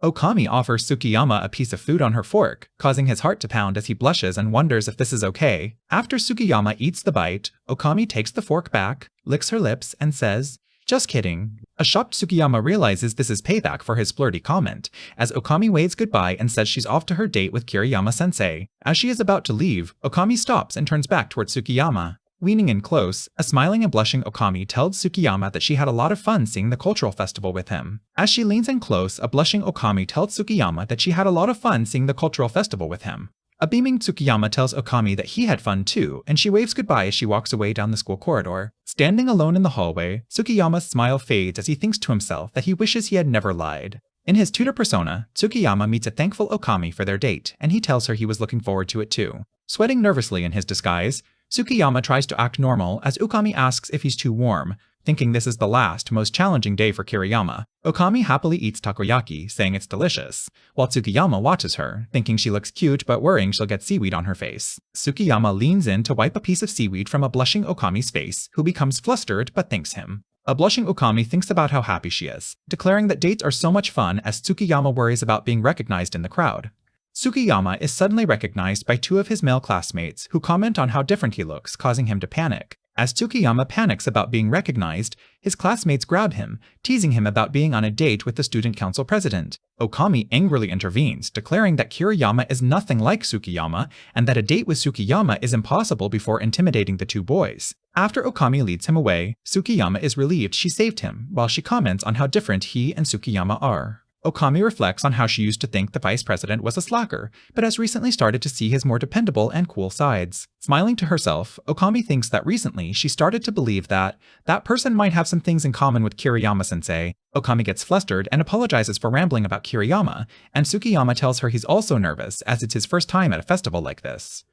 Okami offers Tsukiyama a piece of food on her fork, causing his heart to pound as he blushes and wonders if this is okay. After Tsukiyama eats the bite, Okami takes the fork back, licks her lips, and says, "Just kidding." A shocked Tsukiyama realizes this is payback for his flirty comment, as Okami waves goodbye and says she's off to her date with Kiriyama-sensei. As she is about to leave, Okami stops and turns back towards Tsukiyama. Leaning in close, a smiling and blushing Okami tells Tsukiyama that she had a lot of fun seeing the cultural festival with him. As she leans in close, a blushing Okami tells Tsukiyama that she had a lot of fun seeing the cultural festival with him. A beaming Tsukiyama tells Okami that he had fun too, and she waves goodbye as she walks away down the school corridor. Standing alone in the hallway, Tsukiyama's smile fades as he thinks to himself that he wishes he had never lied. In his tutor persona, Tsukiyama meets a thankful Okami for their date, and he tells her he was looking forward to it too. Sweating nervously in his disguise, Tsukiyama tries to act normal as Okami asks if he's too warm, thinking this is the last, most challenging day for Kiriyama. Okami happily eats takoyaki, saying it's delicious, while Tsukiyama watches her, thinking she looks cute but worrying she'll get seaweed on her face. Tsukiyama leans in to wipe a piece of seaweed from a blushing Okami's face, who becomes flustered but thanks him. A blushing Okami thinks about how happy she is, declaring that dates are so much fun as Tsukiyama worries about being recognized in the crowd. Tsukiyama is suddenly recognized by two of his male classmates who comment on how different he looks, causing him to panic. As Tsukiyama panics about being recognized, his classmates grab him, teasing him about being on a date with the student council president. Okami angrily intervenes, declaring that Kiriyama is nothing like Tsukiyama and that a date with Tsukiyama is impossible before intimidating the two boys. After Okami leads him away, Tsukiyama is relieved she saved him, while she comments on how different he and Tsukiyama are. Okami reflects on how she used to think the vice president was a slacker, but has recently started to see his more dependable and cool sides. Smiling to herself, Okami thinks that recently she started to believe that person might have some things in common with Kiriyama-sensei. Okami gets flustered and apologizes for rambling about Kiriyama, and Tsukiyama tells her he's also nervous as it's his first time at a festival like this.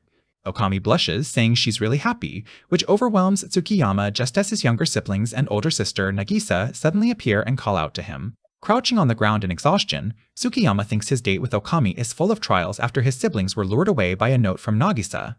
Okami blushes, saying she's really happy, which overwhelms Tsukiyama just as his younger siblings and older sister Nagisa suddenly appear and call out to him. Crouching on the ground in exhaustion, Tsukiyama thinks his date with Okami is full of trials after his siblings were lured away by a note from Nagisa.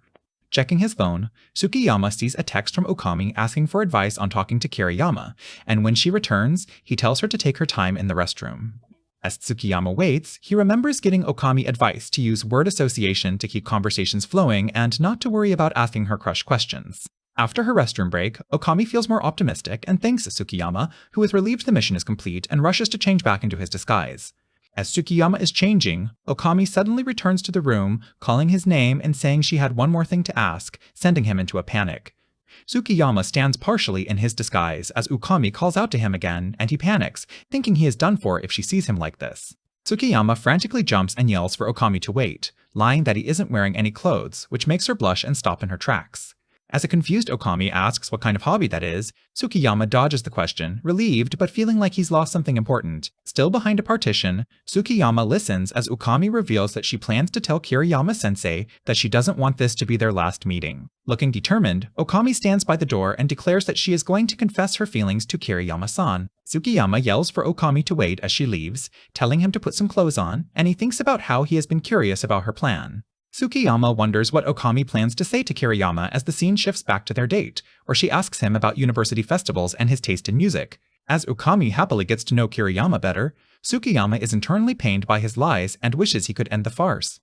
Checking his phone, Tsukiyama sees a text from Okami asking for advice on talking to Kiriyama, and when she returns, he tells her to take her time in the restroom. As Tsukiyama waits, he remembers getting Okami advice to use word association to keep conversations flowing and not to worry about asking her crush questions. After her restroom break, Okami feels more optimistic and thanks Tsukiyama, who is relieved the mission is complete and rushes to change back into his disguise. As Tsukiyama is changing, Okami suddenly returns to the room, calling his name and saying she had one more thing to ask, sending him into a panic. Tsukiyama stands partially in his disguise as Ukami calls out to him again, and he panics, thinking he is done for if she sees him like this. Tsukiyama frantically jumps and yells for Okami to wait, lying that he isn't wearing any clothes, which makes her blush and stop in her tracks. As a confused Okami asks what kind of hobby that is, Tsukiyama dodges the question, relieved but feeling like he's lost something important. Still behind a partition, Tsukiyama listens as Okami reveals that she plans to tell Kiriyama-sensei that she doesn't want this to be their last meeting. Looking determined, Okami stands by the door and declares that she is going to confess her feelings to Kiriyama-san. Tsukiyama yells for Okami to wait as she leaves, telling him to put some clothes on, and he thinks about how he has been curious about her plan. Tsukiyama wonders what Okami plans to say to Kiriyama as the scene shifts back to their date, where she asks him about university festivals and his taste in music. As Okami happily gets to know Kiriyama better, Tsukiyama is internally pained by his lies and wishes he could end the farce.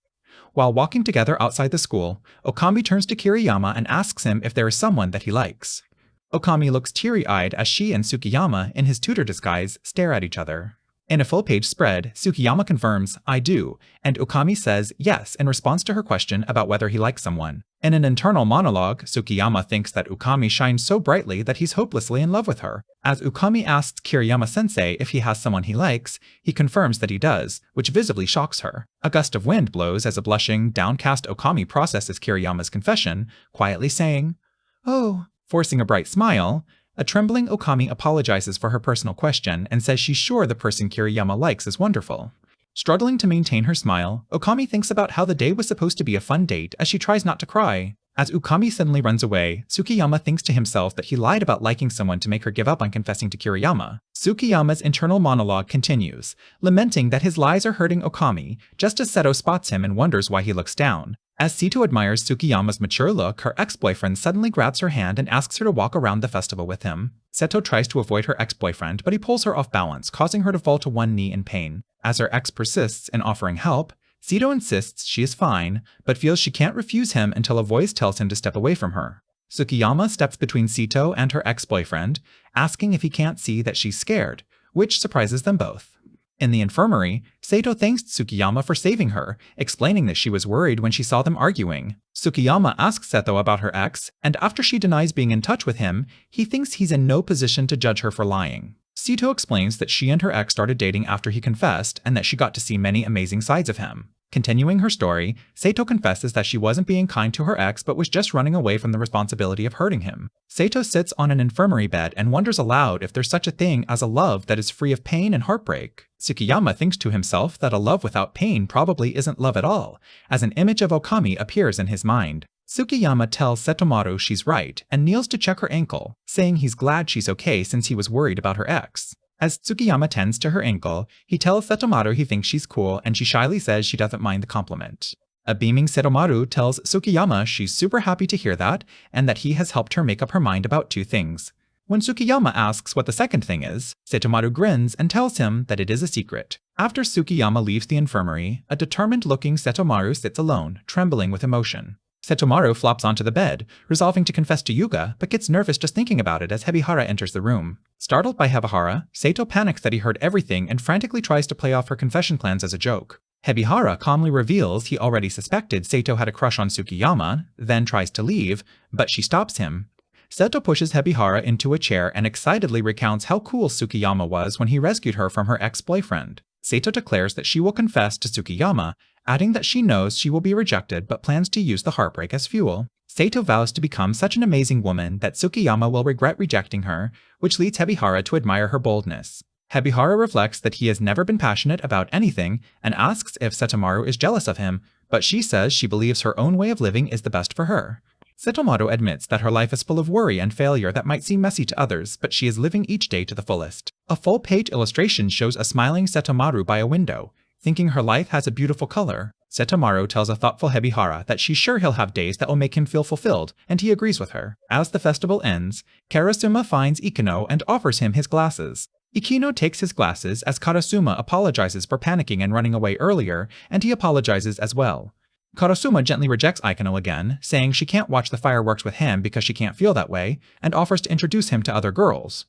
While walking together outside the school, Okami turns to Kiriyama and asks him if there is someone that he likes. Okami looks teary-eyed as she and Tsukiyama, in his tutor disguise, stare at each other. In a full-page spread, Tsukiyama confirms, "I do," and Okami says yes in response to her question about whether he likes someone. In an internal monologue, Tsukiyama thinks that Okami shines so brightly that he's hopelessly in love with her. As Okami asks Kiriyama-sensei if he has someone he likes, he confirms that he does, which visibly shocks her. A gust of wind blows as a blushing, downcast Okami processes Kiriyama's confession, quietly saying, "Oh," forcing a bright smile. A trembling Okami apologizes for her personal question and says she's sure the person Kiriyama likes is wonderful. Struggling to maintain her smile, Okami thinks about how the day was supposed to be a fun date as she tries not to cry. As Okami suddenly runs away, Tsukiyama thinks to himself that he lied about liking someone to make her give up on confessing to Kiriyama. Tsukiyama's internal monologue continues, lamenting that his lies are hurting Okami, just as Seto spots him and wonders why he looks down. As Sito admires Tsukiyama's mature look, her ex-boyfriend suddenly grabs her hand and asks her to walk around the festival with him. Seto tries to avoid her ex-boyfriend, but he pulls her off balance, causing her to fall to one knee in pain. As her ex persists in offering help, Sito insists she is fine, but feels she can't refuse him until a voice tells him to step away from her. Tsukiyama steps between Sito and her ex-boyfriend, asking if he can't see that she's scared, which surprises them both. In the infirmary, Sato thanks Tsukiyama for saving her, explaining that she was worried when she saw them arguing. Tsukiyama asks Seto about her ex, and after she denies being in touch with him, he thinks he's in no position to judge her for lying. Sito explains that she and her ex started dating after he confessed and that she got to see many amazing sides of him. Continuing her story, Sato confesses that she wasn't being kind to her ex but was just running away from the responsibility of hurting him. Sato sits on an infirmary bed and wonders aloud if there's such a thing as a love that is free of pain and heartbreak. Tsukiyama thinks to himself that a love without pain probably isn't love at all, as an image of Okami appears in his mind. Tsukiyama tells Setomaru she's right and kneels to check her ankle, saying he's glad she's okay since he was worried about her ex. As Tsukiyama tends to her ankle, he tells Setomaru he thinks she's cool and she shyly says she doesn't mind the compliment. A beaming Setomaru tells Tsukiyama she's super happy to hear that and that he has helped her make up her mind about two things. When Tsukiyama asks what the second thing is, Setomaru grins and tells him that it is a secret. After Tsukiyama leaves the infirmary, a determined-looking Setomaru sits alone, trembling with emotion. Setomaru flops onto the bed, resolving to confess to Yuga, but gets nervous just thinking about it as Hebihara enters the room. Startled by Hebihara, Sato panics that he heard everything and frantically tries to play off her confession plans as a joke. Hebihara calmly reveals he already suspected Sato had a crush on Tsukiyama, then tries to leave, but she stops him. Sato pushes Hebihara into a chair and excitedly recounts how cool Tsukiyama was when he rescued her from her ex-boyfriend. Sato declares that she will confess to Tsukiyama, adding that she knows she will be rejected but plans to use the heartbreak as fuel. Sato vows to become such an amazing woman that Tsukiyama will regret rejecting her, which leads Hebihara to admire her boldness. Hebihara reflects that he has never been passionate about anything and asks if Setomaru is jealous of him, but she says she believes her own way of living is the best for her. Setomaru admits that her life is full of worry and failure that might seem messy to others, but she is living each day to the fullest. A full-page illustration shows a smiling Setomaru by a window, thinking her life has a beautiful color. Setomaru tells a thoughtful Hebihara that she's sure he'll have days that will make him feel fulfilled, and he agrees with her. As the festival ends, Karasuma finds Ikino and offers him his glasses. Ikino takes his glasses as Karasuma apologizes for panicking and running away earlier, and he apologizes as well. Karasuma gently rejects Ikino again, saying she can't watch the fireworks with him because she can't feel that way, and offers to introduce him to other girls.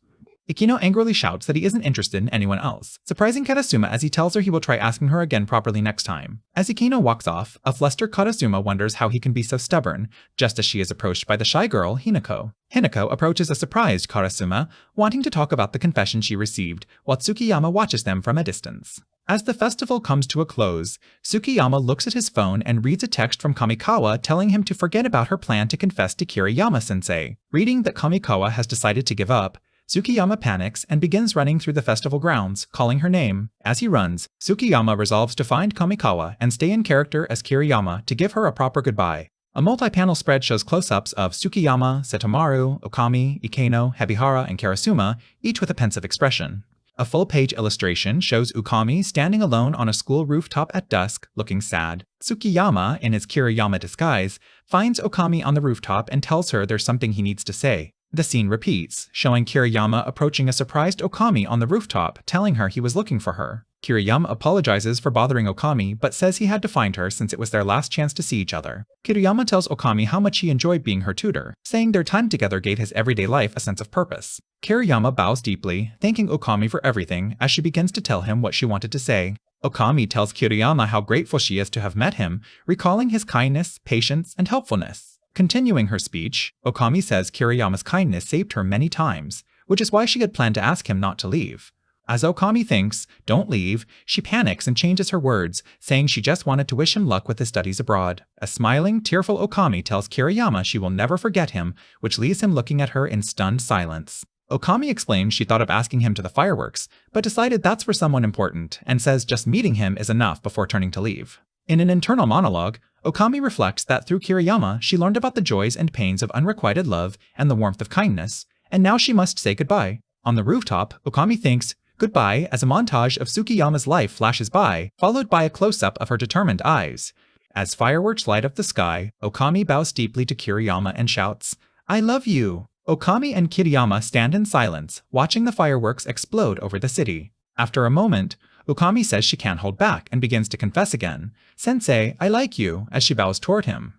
Ikino angrily shouts that he isn't interested in anyone else, surprising Karasuma as he tells her he will try asking her again properly next time. As Ikino walks off, a flustered Karasuma wonders how he can be so stubborn, just as she is approached by the shy girl, Hinako. Hinako approaches a surprised Karasuma, wanting to talk about the confession she received, while Tsukiyama watches them from a distance. As the festival comes to a close, Tsukiyama looks at his phone and reads a text from Kamikawa telling him to forget about her plan to confess to Kiriyama-sensei. Reading that Kamikawa has decided to give up, Tsukiyama panics and begins running through the festival grounds, calling her name. As he runs, Tsukiyama resolves to find Kamikawa and stay in character as Kiriyama to give her a proper goodbye. A multi-panel spread shows close-ups of Tsukiyama, Setomaru, Okami, Ikeno, Hebihara, and Karasuma, each with a pensive expression. A full-page illustration shows Okami standing alone on a school rooftop at dusk, looking sad. Tsukiyama, in his Kiriyama disguise, finds Okami on the rooftop and tells her there's something he needs to say. The scene repeats, showing Kiriyama approaching a surprised Okami on the rooftop, telling her he was looking for her. Kiriyama apologizes for bothering Okami, but says he had to find her since it was their last chance to see each other. Kiriyama tells Okami how much he enjoyed being her tutor, saying their time together gave his everyday life a sense of purpose. Kiriyama bows deeply, thanking Okami for everything as she begins to tell him what she wanted to say. Okami tells Kiriyama how grateful she is to have met him, recalling his kindness, patience, and helpfulness. Continuing her speech, Okami says Kiriyama's kindness saved her many times, which is why she had planned to ask him not to leave. As Okami thinks, "Don't leave," she panics and changes her words, saying she just wanted to wish him luck with his studies abroad. A smiling, tearful Okami tells Kiriyama she will never forget him, which leaves him looking at her in stunned silence. Okami explains she thought of asking him to the fireworks, but decided that's for someone important, and says just meeting him is enough before turning to leave. In an internal monologue, Okami reflects that through Kiriyama she learned about the joys and pains of unrequited love and the warmth of kindness, and now she must say goodbye. On the rooftop, Okami thinks goodbye as a montage of Tsukiyama's life flashes by, followed by a close-up of her determined eyes. As fireworks light up the sky, Okami bows deeply to Kiriyama and shouts, "I love you!" Okami and Kiriyama stand in silence, watching the fireworks explode over the city. After a moment, Okami says she can't hold back and begins to confess again. "Sensei, I like you," as she bows toward him.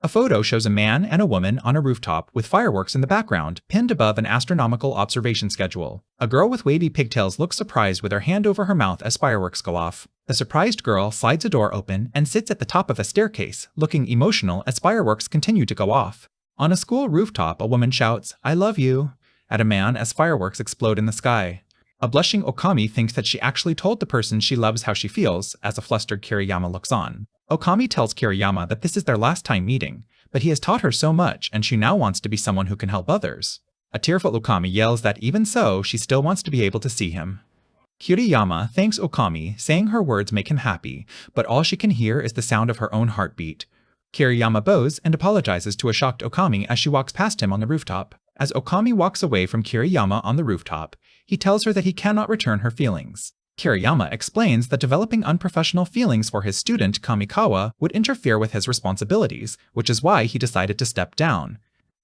A photo shows a man and a woman on a rooftop with fireworks in the background, pinned above an astronomical observation schedule. A girl with wavy pigtails looks surprised with her hand over her mouth as fireworks go off. The surprised girl slides a door open and sits at the top of a staircase, looking emotional as fireworks continue to go off. On a school rooftop, a woman shouts, "I love you," at a man as fireworks explode in the sky. A blushing Okami thinks that she actually told the person she loves how she feels, as a flustered Kiriyama looks on. Okami tells Kiriyama that this is their last time meeting, but he has taught her so much and she now wants to be someone who can help others. A tearful Okami yells that even so, she still wants to be able to see him. Kiriyama thanks Okami, saying her words make him happy, but all she can hear is the sound of her own heartbeat. Kiriyama bows and apologizes to a shocked Okami as she walks past him on the rooftop. As Okami walks away from Kiriyama on the rooftop, he tells her that he cannot return her feelings. Kiriyama explains that developing unprofessional feelings for his student Kamikawa would interfere with his responsibilities, which is why he decided to step down.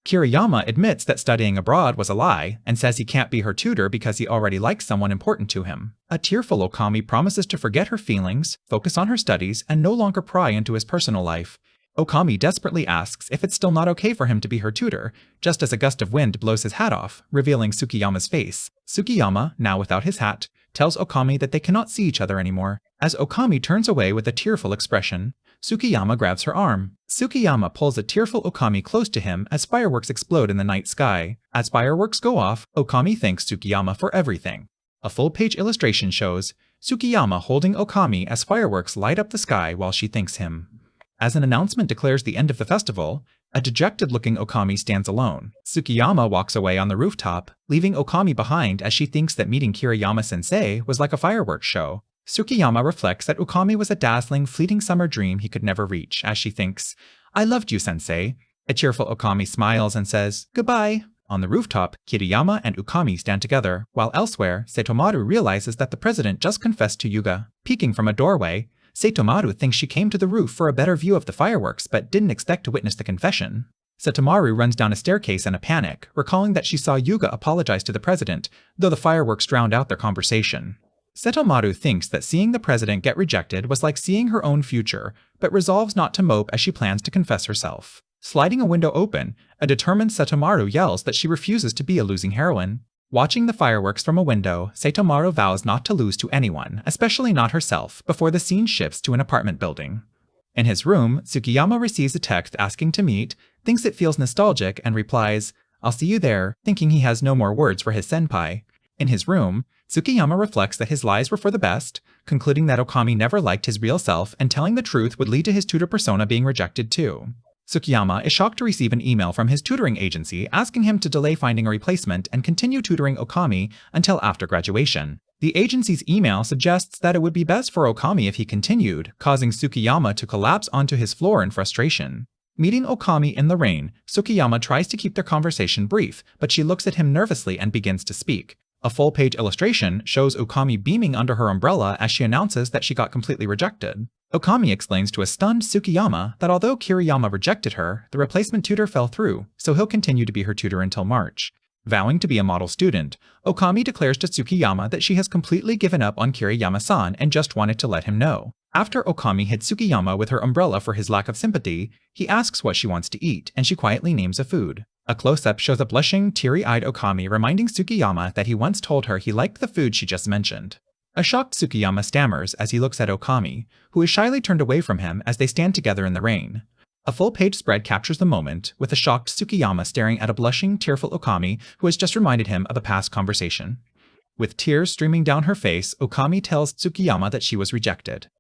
Kiriyama admits that studying abroad was a lie and says he can't be her tutor because he already likes someone important to him. A tearful Okami promises to forget her feelings, focus on her studies, and no longer pry into his personal life. Okami desperately asks if it's still not okay for him to be her tutor, just as a gust of wind blows his hat off, revealing Tsukiyama's face. Tsukiyama, now without his hat, tells Okami that they cannot see each other anymore. As Okami turns away with a tearful expression, Tsukiyama grabs her arm. Tsukiyama pulls a tearful Okami close to him as fireworks explode in the night sky. As fireworks go off, Okami thanks Tsukiyama for everything. A full-page illustration shows Tsukiyama holding Okami as fireworks light up the sky while she thanks him. As an announcement declares the end of the festival, a dejected-looking Okami stands alone. Tsukiyama walks away on the rooftop, leaving Okami behind as she thinks that meeting Kiriyama-sensei was like a fireworks show. Tsukiyama reflects that Okami was a dazzling, fleeting summer dream he could never reach, as she thinks, "I loved you, sensei." A cheerful Okami smiles and says, "Goodbye." On the rooftop, Kiriyama and Okami stand together, while elsewhere, Setomaru realizes that the president just confessed to Yuga. Peeking from a doorway, Setomaru thinks she came to the roof for a better view of the fireworks but didn't expect to witness the confession. Setomaru runs down a staircase in a panic, recalling that she saw Yuga apologize to the president, though the fireworks drowned out their conversation. Setomaru thinks that seeing the president get rejected was like seeing her own future, but resolves not to mope as she plans to confess herself. Sliding a window open, a determined Setomaru yells that she refuses to be a losing heroine. Watching the fireworks from a window, Setomaru vows not to lose to anyone, especially not herself, before the scene shifts to an apartment building. In his room, Tsukiyama receives a text asking to meet, thinks it feels nostalgic, and replies, I'll see you there, thinking he has no more words for his senpai. In his room, Tsukiyama reflects that his lies were for the best, concluding that Okami never liked his real self and telling the truth would lead to his tutor persona being rejected too. Tsukiyama is shocked to receive an email from his tutoring agency asking him to delay finding a replacement and continue tutoring Okami until after graduation. The agency's email suggests that it would be best for Okami if he continued, causing Tsukiyama to collapse onto his floor in frustration. Meeting Okami in the rain, Tsukiyama tries to keep their conversation brief, but she looks at him nervously and begins to speak. A full-page illustration shows Okami beaming under her umbrella as she announces that she got completely rejected. Okami explains to a stunned Tsukiyama that although Kiriyama rejected her, the replacement tutor fell through, so he'll continue to be her tutor until March. Vowing to be a model student, Okami declares to Tsukiyama that she has completely given up on Kiriyama-san and just wanted to let him know. After Okami hits Tsukiyama with her umbrella for his lack of sympathy, he asks what she wants to eat, and she quietly names a food. A close-up shows a blushing, teary-eyed Okami reminding Tsukiyama that he once told her he liked the food she just mentioned. A shocked Tsukiyama stammers as he looks at Okami, who is shyly turned away from him as they stand together in the rain. A full-page spread captures the moment, with a shocked Tsukiyama staring at a blushing, tearful Okami who has just reminded him of a past conversation. With tears streaming down her face, Okami tells Tsukiyama that she was rejected.